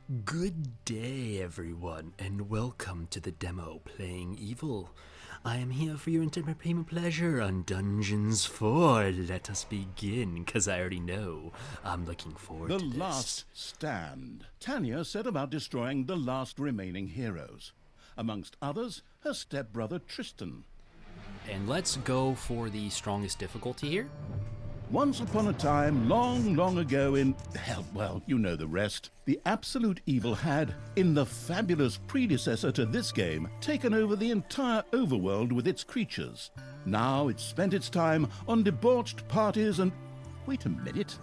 Good day, everyone, and welcome to the demo Playing Evil. I am here for your entertainment pleasure on Dungeons 4. Let us begin, because I already know I'm looking forward to this. The Last Stand. Tanya set about destroying the last remaining heroes. Amongst others, her stepbrother Tristan. And let's go for the strongest difficulty here. Once upon a time, long, long ago in, hell, well, you know the rest, the absolute evil had, in the fabulous predecessor to this game, taken over the entire overworld with its creatures. Now it spent its time on debauched parties and... Wait a minute.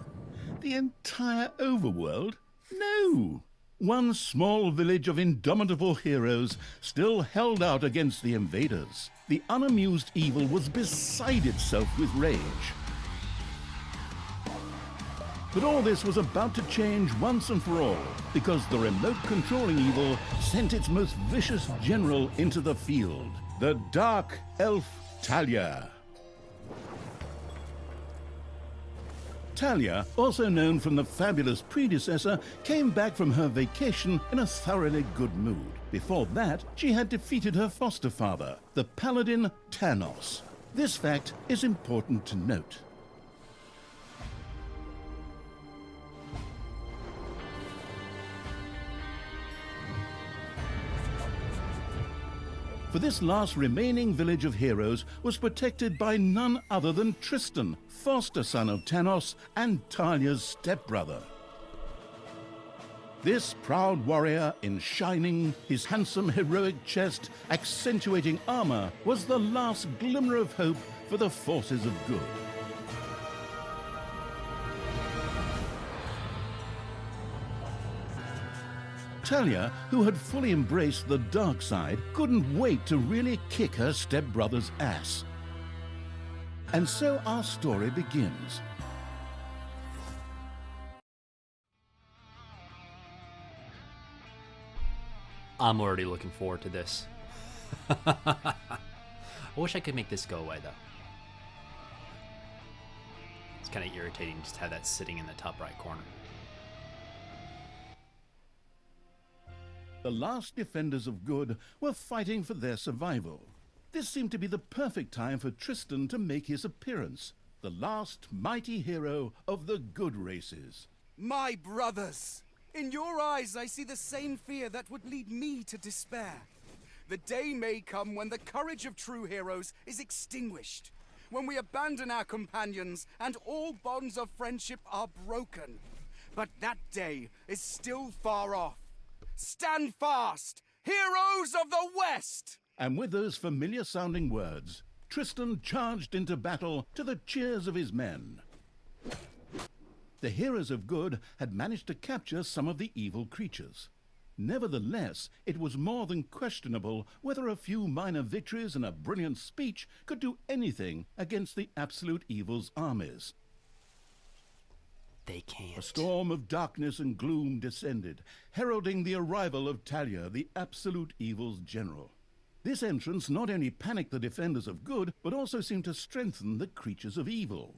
The entire overworld? No! One small village of indomitable heroes still held out against the invaders. The unamused evil was beside itself with rage. But all this was about to change once and for all, because the remote controlling evil sent its most vicious general into the field, the dark elf Talia. Talia, also known from the fabulous predecessor, came back from her vacation in a thoroughly good mood. Before that, she had defeated her foster father, the paladin Tanos. This fact is important to note. For this last remaining village of heroes was protected by none other than Tristan, foster son of Tanos and Talia's stepbrother. This proud warrior in shining, his handsome heroic chest accentuating armor, was the last glimmer of hope for the forces of good. Talia, who had fully embraced the dark side, couldn't wait to really kick her stepbrother's ass. And so our story begins. I'm already looking forward to this. I wish I could make this go away, though. It's kind of irritating just to have that sitting in the top right corner. The last defenders of good were fighting for their survival. This seemed to be the perfect time for Tristan to make his appearance, the last mighty hero of the good races. My brothers! In your eyes I see the same fear that would lead me to despair. The day may come when the courage of true heroes is extinguished, when we abandon our companions and all bonds of friendship are broken. But that day is still far off. Stand fast, heroes of the West! And with those familiar-sounding words, Tristan charged into battle to the cheers of his men. The heroes of good had managed to capture some of the evil creatures. Nevertheless, it was more than questionable whether a few minor victories and a brilliant speech could do anything against the absolute evil's armies. They can't. A storm of darkness and gloom descended, heralding the arrival of Talia, the absolute evil's general. This entrance not only panicked the defenders of good, but also seemed to strengthen the creatures of evil.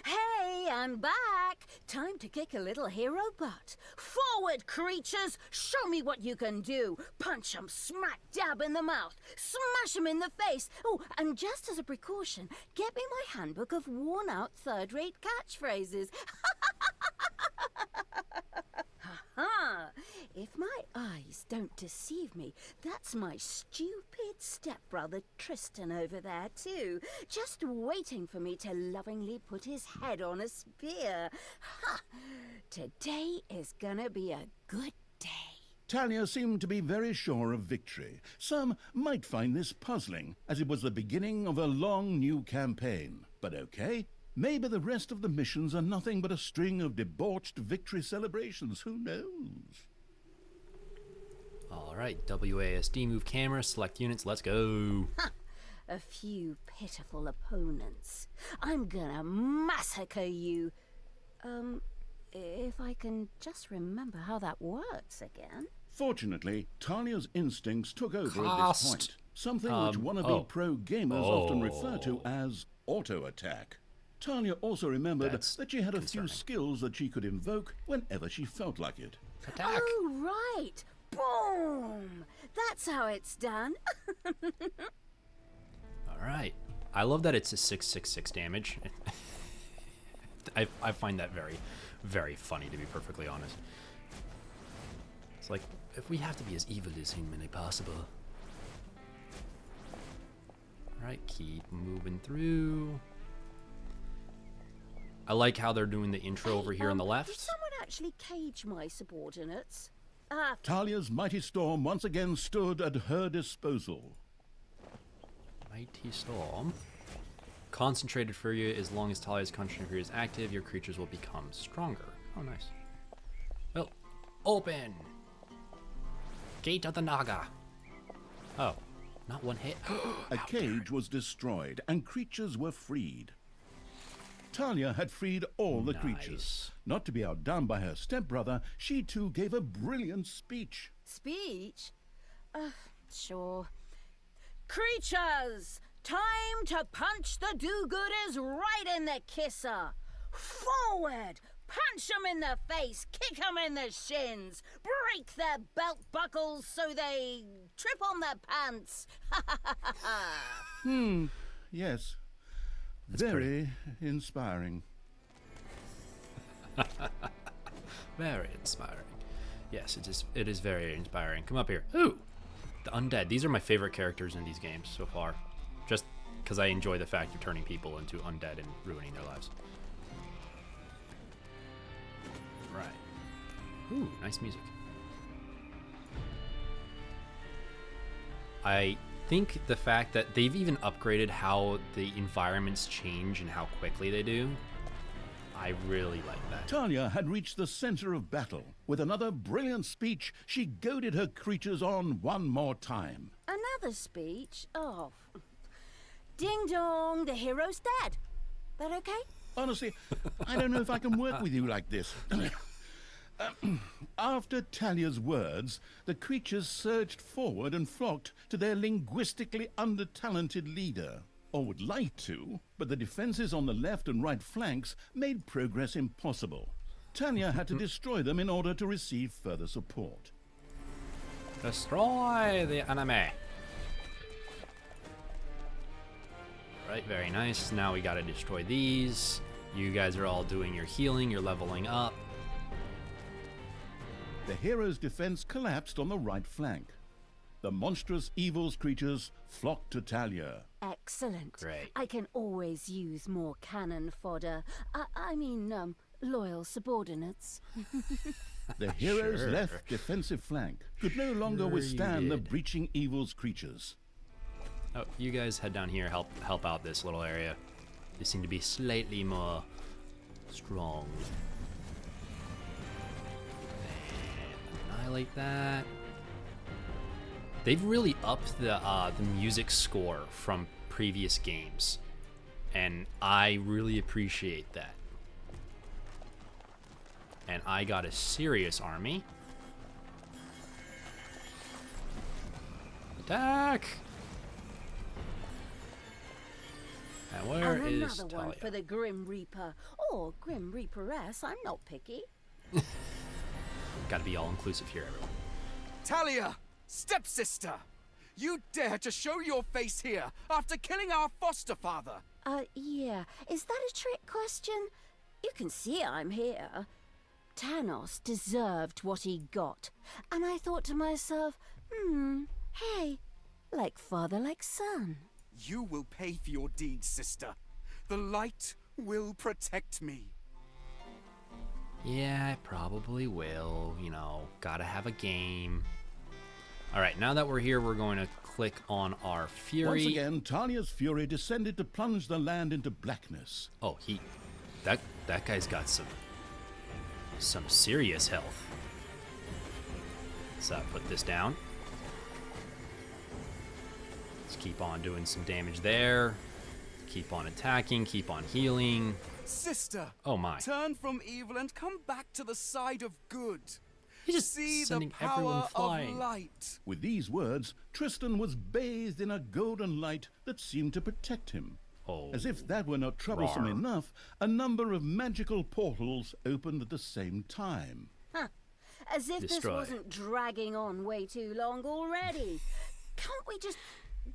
Hey, I'm back! Time to kick a little hero butt. Forward, creatures! Show me what you can do! Punch 'em smack dab in the mouth! Smash 'em in the face! Oh, and just as a precaution, get me my handbook of worn-out third-rate catchphrases. Ha! If my eyes don't deceive me, that's my stupid stepbrother Tristan over there too, just waiting for me to lovingly put his head on a spear. Ha! Today is gonna be a good day. Talia seemed to be very sure of victory. Some might find this puzzling, as it was the beginning of a long new campaign. But okay. Maybe the rest of the missions are nothing but a string of debauched victory celebrations. Who knows? All right, WASD, move camera, select units, let's go. A few pitiful opponents. I'm gonna massacre you. If I can just remember how that works again. Fortunately, Talia's instincts took over at Cost. this point. Something which wannabe pro gamers often refer to as auto-attack. Talia also remembered That's that she had a concerning. few skills that she could invoke whenever she felt like it. Attack! Oh, right. Boom. That's how it's done. Alright. I love that it's a 666 damage. I find that very, very funny, to be perfectly honest. It's like, if we have to be as evil as humanly possible. Alright, keep moving through. I like how they're doing the intro over here on the Did left. someone actually cage my subordinates? Ah, Talia's mighty storm once again stood at her disposal. Mighty Storm. Concentrated Fury. As long as Talia's Concentrated Fury is active, your creatures will become stronger. Oh, nice. Well, open! Gate of the Naga. Oh, not one hit. A cage was destroyed and creatures were freed. Talia had freed all the creatures. Nice. Not to be outdone by her stepbrother, she too gave a brilliant speech. speech? Sure. Creatures! Time to punch the do-gooders right in the kisser! Forward! Punch 'em in the face, kick 'em in the shins, break their belt buckles so they trip on their pants. Yes, very inspiring. Very inspiring. Yes, it is very inspiring. Come up here. Ooh! The undead. These are my favorite characters in these games so far. Just because I enjoy the fact of turning people into undead and ruining their lives. Right. Ooh, nice music. I think the fact that they've even upgraded how the environments change and how quickly they do, I really like that. Talia had reached the center of battle. With another brilliant speech, she goaded her creatures on one more time. Another speech? Oh. Ding dong, the hero's dead. That okay? Honestly, I don't know if I can work with you like this. After Talia's words, the creatures surged forward and flocked to their linguistically under-talented leader. Or would like to, but the defenses on the left and right flanks made progress impossible. Talia had to destroy them in order to receive further support. Destroy the enemy. Right, very nice. Now we gotta destroy these. You guys are all doing your healing, you're leveling up. The hero's defense collapsed on the right flank. The monstrous evil's creatures flocked to Talia. Excellent. Great. I can always use more cannon fodder. I mean, loyal subordinates. The hero's Sure. left defensive flank could no longer Sure you withstand the did. breaching evil's creatures. Oh, you guys head down here, help out this little area. They seem to be slightly more strong. And annihilate that. They've really upped the music score from previous games, and I really appreciate that. And I got a serious army. Attack! And where And is another one Talia? for the Grim Reaper. Or Grim Reaperess, I'm not picky. Gotta be all inclusive here, everyone. Talia, stepsister! You dare to show your face here after killing our foster father! Yeah. Is that a trick question? You can see I'm here. Thanos deserved what he got. And I thought to myself, hey, like father, like son. You will pay for your deeds, sister. The light will protect me. Yeah, I probably will. You know, gotta have a game. Alright, now that we're here, we're going to click on our Fury. Once again, Talia's fury descended to plunge the land into blackness. Oh, that guy's got some serious health. So put this down. Let's keep on doing some damage there. Keep on attacking, keep on healing. Sister! Oh my. Turn from evil and come back to the side of good. He's just See the sending everyone power flying. of light. With these words, Tristan was bathed in a golden light that seemed to protect him. Oh. As if that were not troublesome Rawr. enough, a number of magical portals opened at the same time. Huh. As if Destroy. this wasn't dragging on way too long already. Can't we just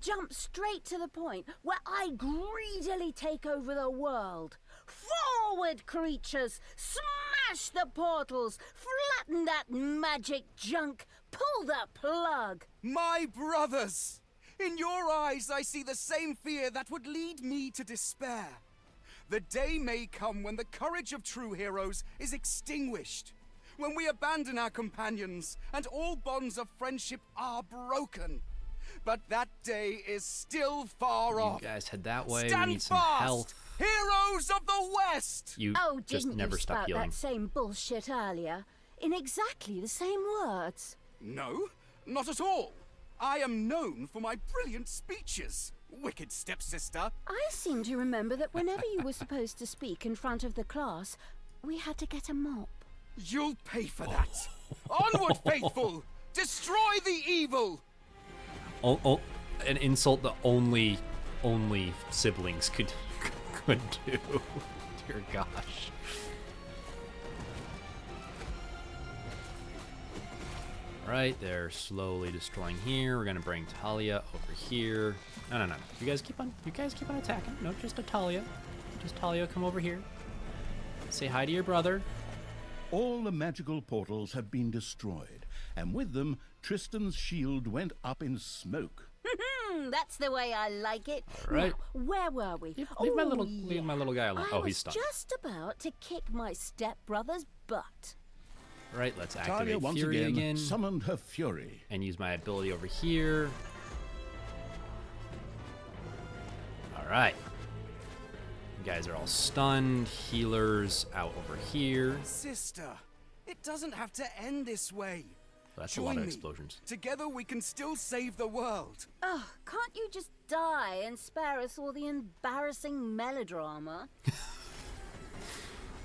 jump straight to the point where I greedily take over the world? Forward, creatures! Smash the portals! Flatten that magic junk! Pull the plug! My brothers! In your eyes, I see the same fear that would lead me to despair. The day may come when the courage of true heroes is extinguished, when we abandon our companions and all bonds of friendship are broken. But that day is still far off. You guys head that way. Stand We need some fast, health. heroes of the West! You Oh, just didn't never you stop spout healing. that same bullshit earlier? In exactly the same words. No, not at all. I am known for my brilliant speeches, wicked stepsister. I seem to remember that whenever you were supposed to speak in front of the class, we had to get a mop. You'll pay for that. Onward, faithful! Destroy the evil! Oh, an insult that only siblings could do. Dear gosh. Right, they're slowly destroying here. We're gonna bring Talia over here. No. You guys keep on attacking. No, just a Talia. Just Talia, come over here. Say hi to your brother. All the magical portals had been destroyed, and with them, Tristan's shield went up in smoke. That's the way I like it. All right. Now, where were we? Leave my little guy alone. I Oh, he's was stunned. just about to kick my stepbrother's butt. Right, let's Talia activate once Fury again again summoned her fury. and use my ability over here. All right. You guys are all stunned. Healers out over here. Sister, it doesn't have to end this way. That's a lot of Join me. explosions. Together we can still save the world. Oh, can't you just die and spare us all the embarrassing melodrama?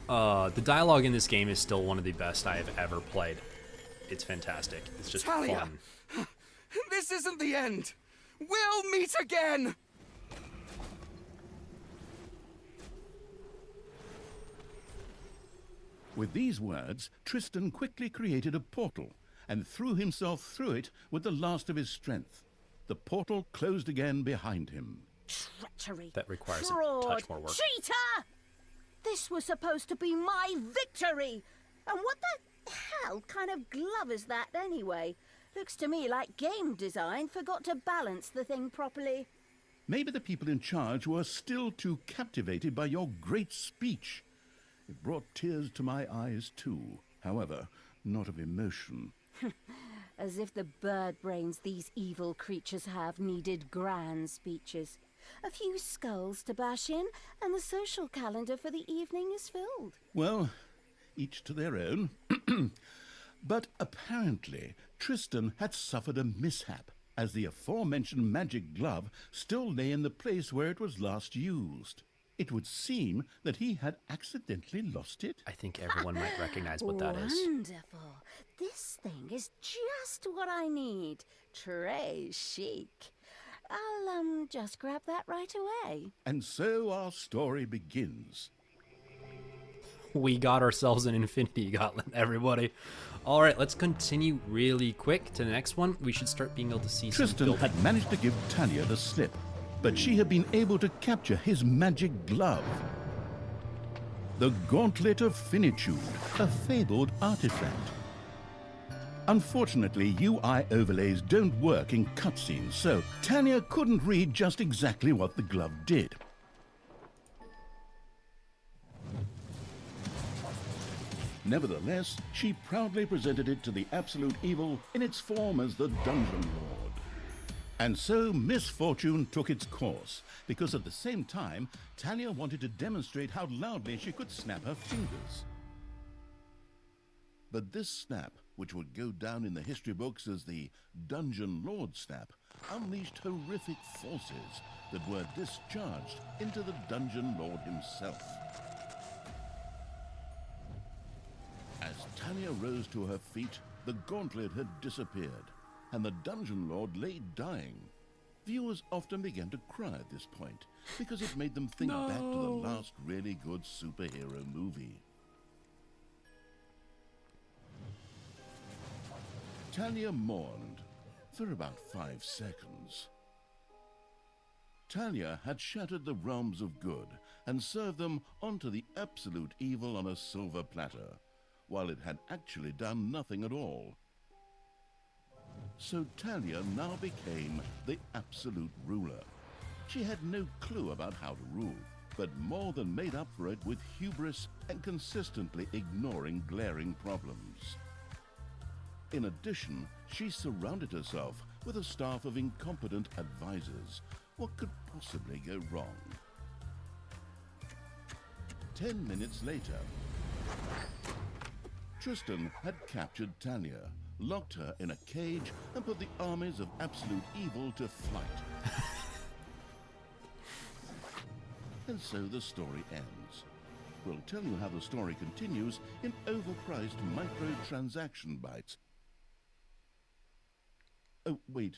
The dialogue in this game is still one of the best I have ever played. It's fantastic. It's just Talia. fun. This isn't the end. We'll meet again. With these words, Tristan quickly created a portal and threw himself through it with the last of his strength. The portal closed again behind him. Treachery. That requires a fraud, touch more work. Cheater! This was supposed to be my victory! And what the hell kind of glove is that anyway? Looks to me like game design forgot to balance the thing properly. Maybe the people in charge were still too captivated by your great speech. It brought tears to my eyes too, however, not of emotion. As if the bird brains these evil creatures have needed grand speeches. A few skulls to bash in, and the social calendar for the evening is filled. Well, each to their own. But apparently, Tristan had suffered a mishap, as the aforementioned magic glove still lay in the place where it was last used. It would seem that he had accidentally lost it. I think everyone might recognize what that is. Wonderful. This thing is just what I need. Très chic. I'll, just grab that right away. And so our story begins. We got ourselves an Infinity Gauntlet, everybody. All right, let's continue really quick to the next one. We should start being able to see some Tristan building. had managed to give Talia the slip, but she had been able to capture his magic glove. The Gauntlet of Finitude, a fabled artifact. Unfortunately, UI overlays don't work in cutscenes, so Tanya couldn't read just exactly what the glove did. Nevertheless, she proudly presented it to the absolute evil in its form as the Dungeon Lord. And so misfortune took its course, because at the same time, Talia wanted to demonstrate how loudly she could snap her fingers. But this snap, which would go down in the history books as the Dungeon Lord snap, unleashed horrific forces that were discharged into the Dungeon Lord himself. As Tanya rose to her feet, the gauntlet had disappeared, and the Dungeon Lord lay dying. Viewers often began to cry at this point because it made them think back to the last really good superhero movie. Talia mourned for about 5 seconds. Talia had shattered the realms of good and served them onto the absolute evil on a silver platter, while it had actually done nothing at all. So Talia now became the absolute ruler. She had no clue about how to rule, but more than made up for it with hubris and consistently ignoring glaring problems. In addition, she surrounded herself with a staff of incompetent advisors. What could possibly go wrong? 10 minutes later, Tristan had captured Talia, locked her in a cage, and put the armies of absolute evil to flight. And so the story ends. We'll tell you how the story continues in overpriced microtransaction bites. Oh, wait,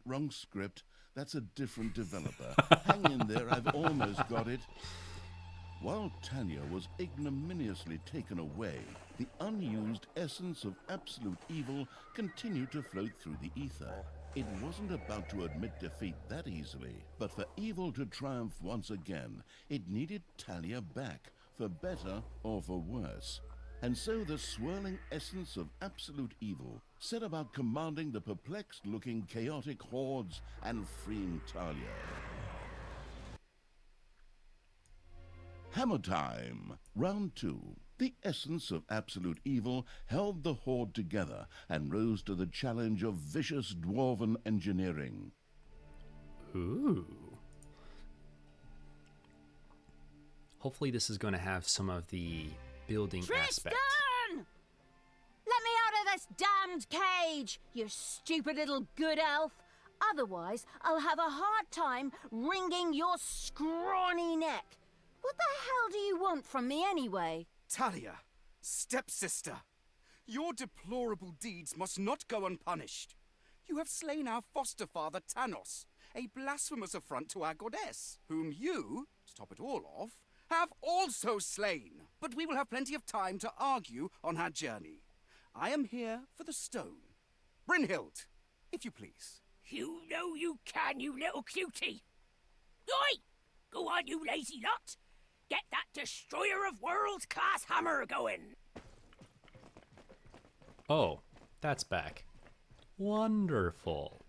wrong script. That's a different developer. Hang in there, I've almost got it. While Talia was ignominiously taken away, the unused essence of absolute evil continued to float through the ether. It wasn't about to admit defeat that easily, but for evil to triumph once again, it needed Talia back, for better or for worse. And so the swirling essence of absolute evil set about commanding the perplexed-looking chaotic hordes and freeing Talia. Hammer time! Round 2. The essence of absolute evil held the horde together and rose to the challenge of vicious dwarven engineering. Ooh. Hopefully this is going to have some of the building Tristan! aspect. Let me out of this damned cage, you stupid little good elf. Otherwise, I'll have a hard time wringing your scrawny neck. What the hell do you want from me anyway? Talia, stepsister, your deplorable deeds must not go unpunished. You have slain our foster father Thanos, a blasphemous affront to our goddess, whom you, to top it all off, have also slain. But we will have plenty of time to argue on our journey. I am here for the stone. Brynhild, if you please. You know you can, you little cutie. Oi! Go on, you lazy lot. Get that destroyer of worlds class hammer going. Oh, that's back. Wonderful.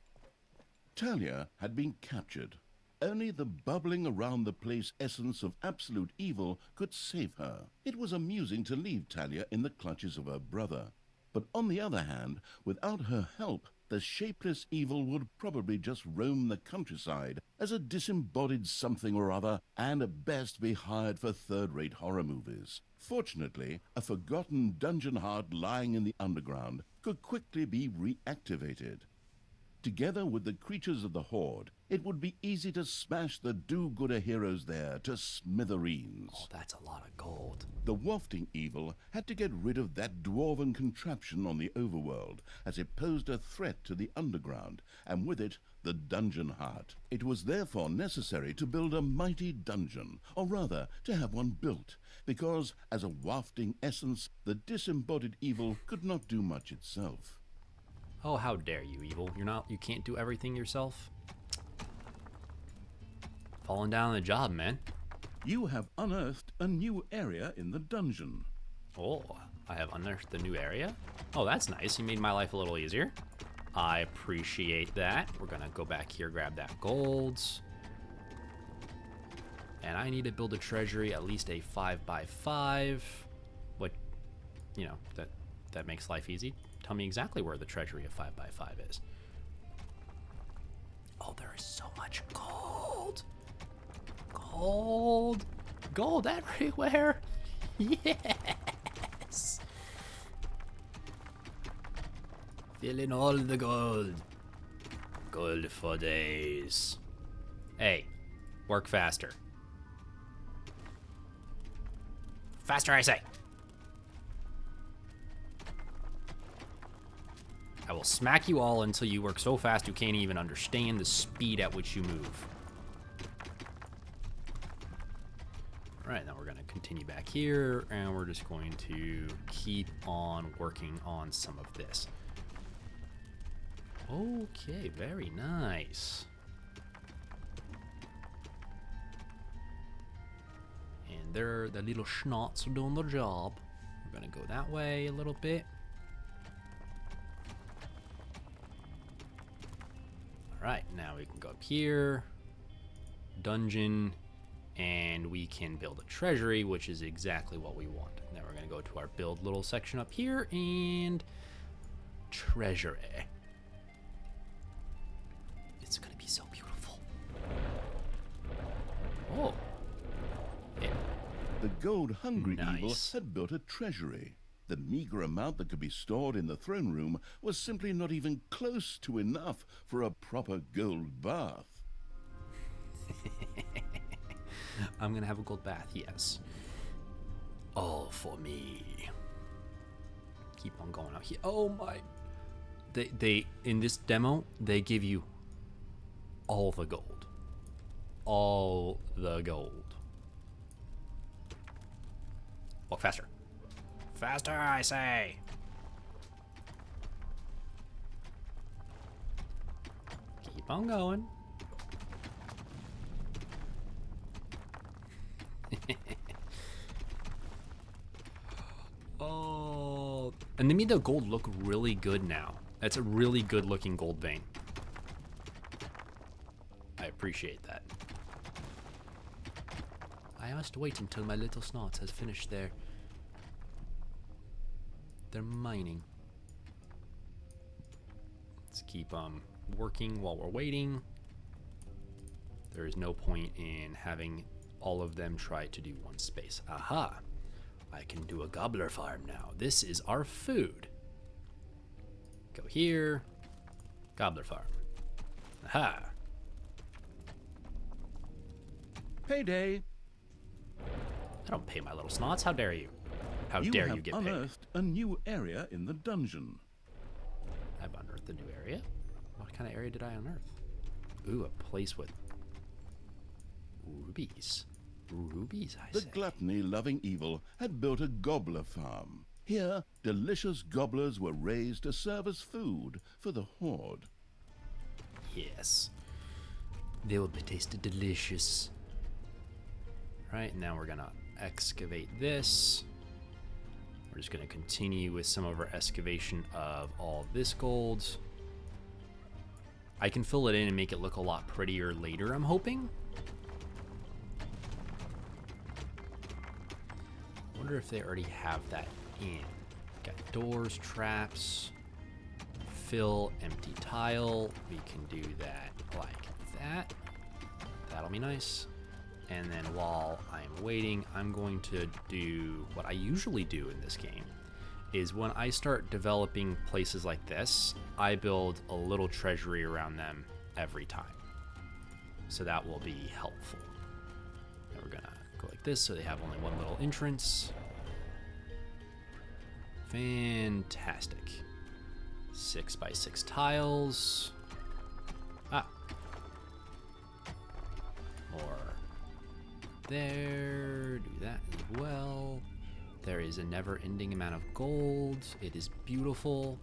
Talia had been captured. Only the bubbling around the place essence of absolute evil could save her. It was amusing to leave Talia in the clutches of her brother. But on the other hand, without her help, the shapeless evil would probably just roam the countryside as a disembodied something or other, and at best be hired for third-rate horror movies. Fortunately, a forgotten dungeon heart lying in the underground could quickly be reactivated. Together with the creatures of the Horde, it would be easy to smash the do-gooder heroes there to smithereens. Oh, that's a lot of gold. The wafting evil had to get rid of that dwarven contraption on the overworld, as it posed a threat to the underground, and with it, the dungeon heart. It was therefore necessary to build a mighty dungeon, or rather, to have one built, because, as a wafting essence, the disembodied evil could not do much itself. Oh, how dare you, evil. You can't do everything yourself. Falling down on the job, man. You have unearthed a new area in the dungeon. Oh, I have unearthed the new area. Oh, that's nice. You made my life a little easier. I appreciate that. We're gonna go back here, grab that gold. And I need to build a treasury, at least a 5x5. What, you know, that makes life easy. Tell me exactly where the treasury of 5x5 is. Oh, there is so much gold. Gold everywhere. Yes. Feeling all the gold. Gold for days. Hey, work faster. Faster, I say. I will smack you all until you work so fast you can't even understand the speed at which you move. Alright, now we're going to continue back here, and we're just going to keep on working on some of this. Okay, very nice. And there, the little schnots are doing their job. We're going to go that way a little bit. Alright, now we can go up here. Dungeon. And we can build a treasury, which is exactly what we want. Now we're going to go to our build little section up here and treasury. It's going to be so beautiful. Oh. Yeah. The gold-hungry evil Nice. had built a treasury. The meager amount that could be stored in the throne room was simply not even close to enough for a proper gold bath. I'm going to have a gold bath, yes. All for me. Keep on going out here. Oh my. They in this demo, they give you all the gold. All the gold. Walk faster. Faster, I say. Keep on going. Oh, and they made the gold look really good now. That's a really good looking gold vein. I appreciate that. I must wait until my little snots has finished their mining. Let's keep working while we're waiting. There is no point in having all of them try to do one space. Aha! I can do a gobbler farm now. This is our food. Go here. Gobbler farm. Aha! Payday! I don't pay my little snots. How dare you? How You dare have you get paid? unearthed a new area in the dungeon. I've unearthed a new area. What kind of area did I unearth? Ooh, a place with rubies. Rubies, I The say. gluttony-loving evil had built a gobbler farm. Here, delicious gobblers were raised to serve as food for the horde. Yes. They will be tasted delicious. Right, now we're gonna excavate this. We're just gonna continue with some of our excavation of all this gold. I can fill it in and make it look a lot prettier later, I'm hoping. I wonder if they already have that in. Got doors, traps, fill, empty tile. We can do that like that. That'll be nice. And then while I'm waiting, I'm going to do what I usually do in this game, is when I start developing places like this, I build a little treasury around them every time. So that will be helpful. And we're gonna go like this so they have only one little entrance. Fantastic. 6x6 tiles. Ah. More there. Do that as well. There is a never-ending amount of gold. It is beautiful.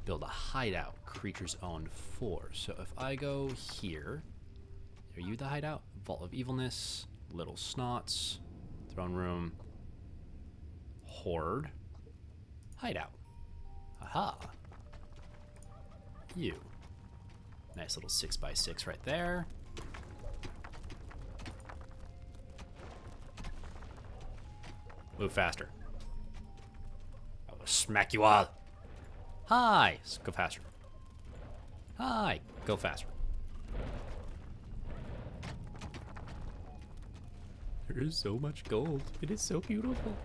Build a hideout. Creatures owned 4. So if I go here, are you the hideout? Vault of Evilness, Little Snots, Throne Room, Horde, Hideout. Aha. You. Nice little 6x6 right there. Move faster. I will smack you all. Hi. Go faster. Hi. Go faster. There is so much gold. It is so beautiful.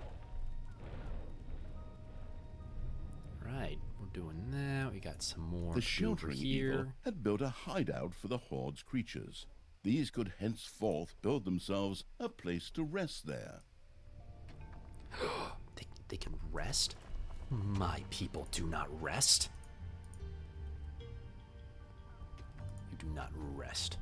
Right. We're doing that. We got some more The over sheltering evil here. had built a hideout for the horde's creatures. These could henceforth build themselves a place to rest there. They can rest? My people do not rest. You do not rest.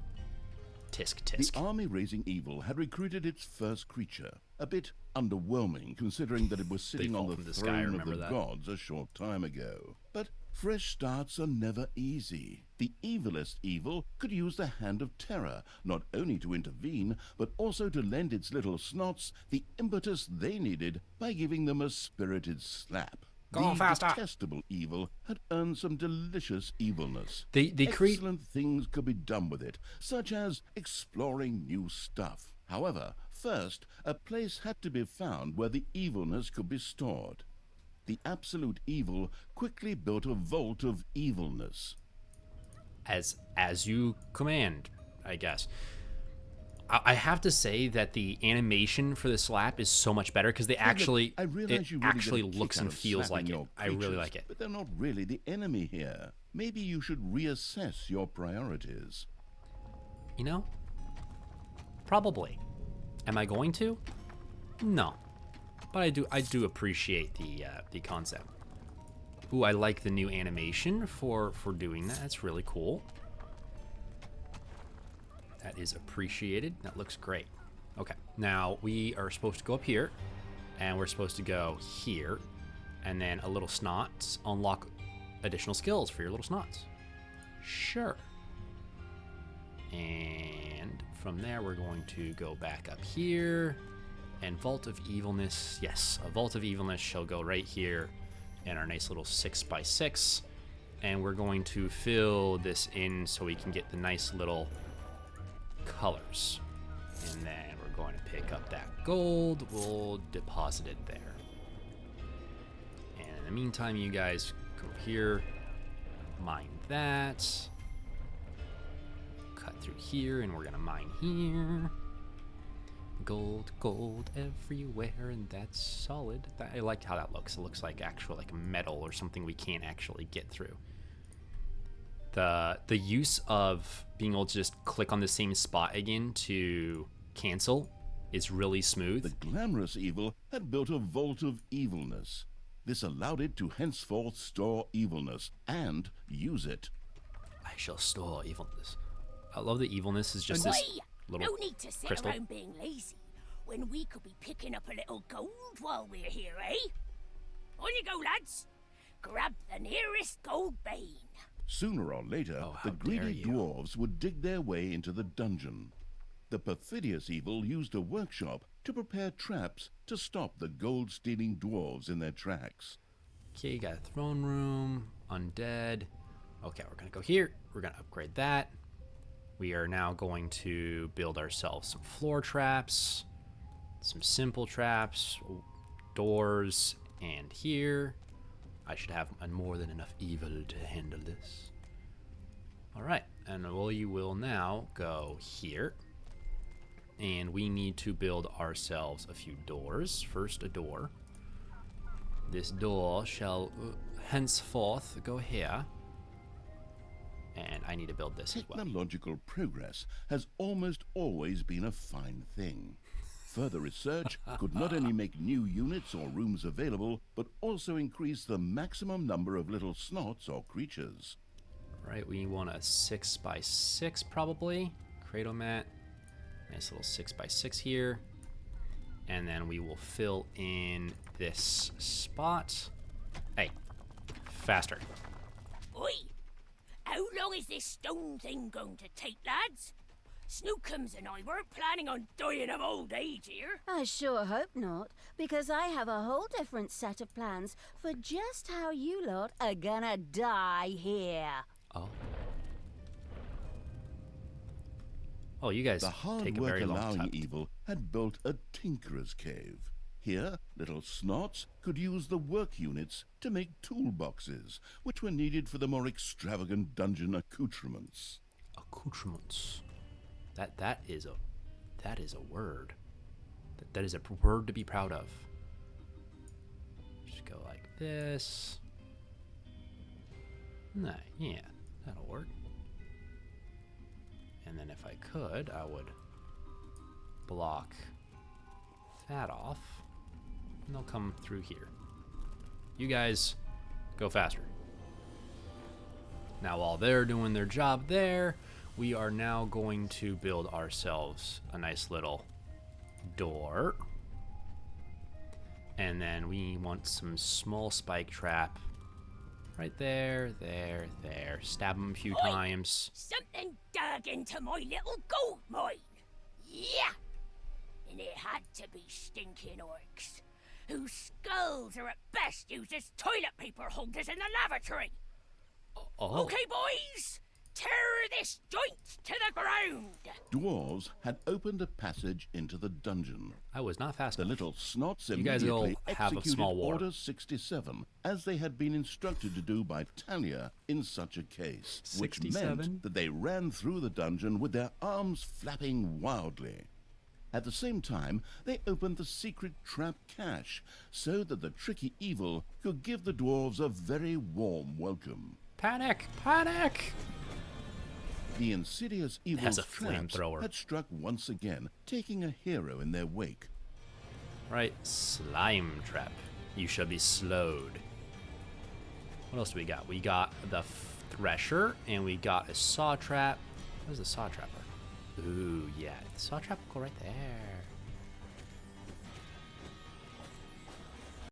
Tisk, tisk. The army raising evil had recruited its first creature. A bit underwhelming, considering that it was sitting on fall the from the sky, throne of the remember that? gods a short time ago. But fresh starts are never easy. The evilest evil could use the hand of terror, not only to intervene, but also to lend its little snots the impetus they needed by giving them a spirited slap. Go on faster. Detestable evil had earned some delicious evilness. They create. Excellent things could be done with it, such as exploring new stuff. However, first, a place had to be found where the evilness could be stored. The absolute evil quickly built a vault of evilness. As you command, I guess. I have to say that the animation for the slap is so much better because they actually I realize you it really actually get a kick looks out and of feels slapping like it. your I really creatures, like it. But they're not really the enemy here. Maybe you should reassess your priorities. You know? Probably. Am I going to? No. But I do appreciate the concept. Ooh, I like the new animation for doing that. That's really cool. That is appreciated. That looks great. Okay, now we are supposed to go up here, and we're supposed to go here, and then a little snots unlock additional skills for your little snots. Sure. And from there, we're going to go back up here, and Vault of Evilness. Yes, a Vault of Evilness shall go right here in our nice little 6x6, and we're going to fill this in so we can get the nice little colors. And then we're going to pick up that gold. We'll deposit it there. And in the meantime, you guys go here, mine that, cut through here, and we're gonna mine here. Gold, gold everywhere, and that's solid. I like how that looks. It looks like actual like metal or something we can't actually get through. The use of being able to just click on the same spot again to cancel is really smooth. The glamorous evil had built a vault of evilness. This allowed it to henceforth store evilness and use it. I shall store evilness. I love that evilness is just this Oi! little No need to sit crystal. around being lazy when we could be picking up a little gold while we're here, eh? On you go, lads. Grab the nearest gold vein. Sooner or later, Oh, how the dare greedy you. dwarves would dig their way into the dungeon. The perfidious evil used a workshop to prepare traps to stop the gold-stealing dwarves in their tracks. Okay, you got a throne room, undead. Okay, we're gonna go here. We're gonna upgrade that. We are now going to build ourselves some floor traps, some simple traps, doors, and here. I should have more than enough evil to handle this. All right, and we will now go here. And we need to build ourselves a few doors. First, a door. This door shall henceforth go here. And I need to build this as well. Technological progress has almost always been a fine thing. Further research could not only make new units or rooms available, but also increase the maximum number of little snots or creatures. Right, we want a 6x6 probably. Cradle mat. Nice little 6x6 here. And then we will fill in this spot. Hey, faster. Oi! How long is this stone thing going to take, lads? Snookums and I weren't planning on dying of old age here. I sure hope not, because I have a whole different set of plans for just how you lot are gonna die here. Oh. Oh, you guys The hard take a work very long allowing time. evil had built a tinkerer's cave. Here, little snots could use the work units to make toolboxes, which were needed for the more extravagant dungeon accoutrements. Accoutrements. That is a word. That is a word to be proud of. Just go like this. Nah, yeah, that'll work. And then if I could, I would block that off. and they'll come through here. You guys, go faster. Now, while they're doing their job there, we are now going to build ourselves a nice little door. And then we want some small spike trap right there, there. Stab them a few times. Something dug into my little gold mine. Yeah! And it had to be stinking orcs, whose skulls are at best used as toilet paper holders in the lavatory. Oh. Okay, boys, tear this joint to the ground. Dwarves had opened a passage into the dungeon. I was not fast The enough. little snots You guys all immediately have a executed small war. Order 67, as they had been instructed to do by Talia in such a case, which 67? meant that they ran through the dungeon with their arms flapping wildly. At the same time, they opened the secret trap cache, so that the tricky evil could give the dwarves a very warm welcome. Panic! Panic! The insidious evil has a traps flamethrower. had struck once again, taking a hero in their wake. Right, slime trap. You shall be slowed. What else do we got? We got the thresher, and we got a saw trap. Where's the saw trap? Ooh, yeah. The saw trap will go right there.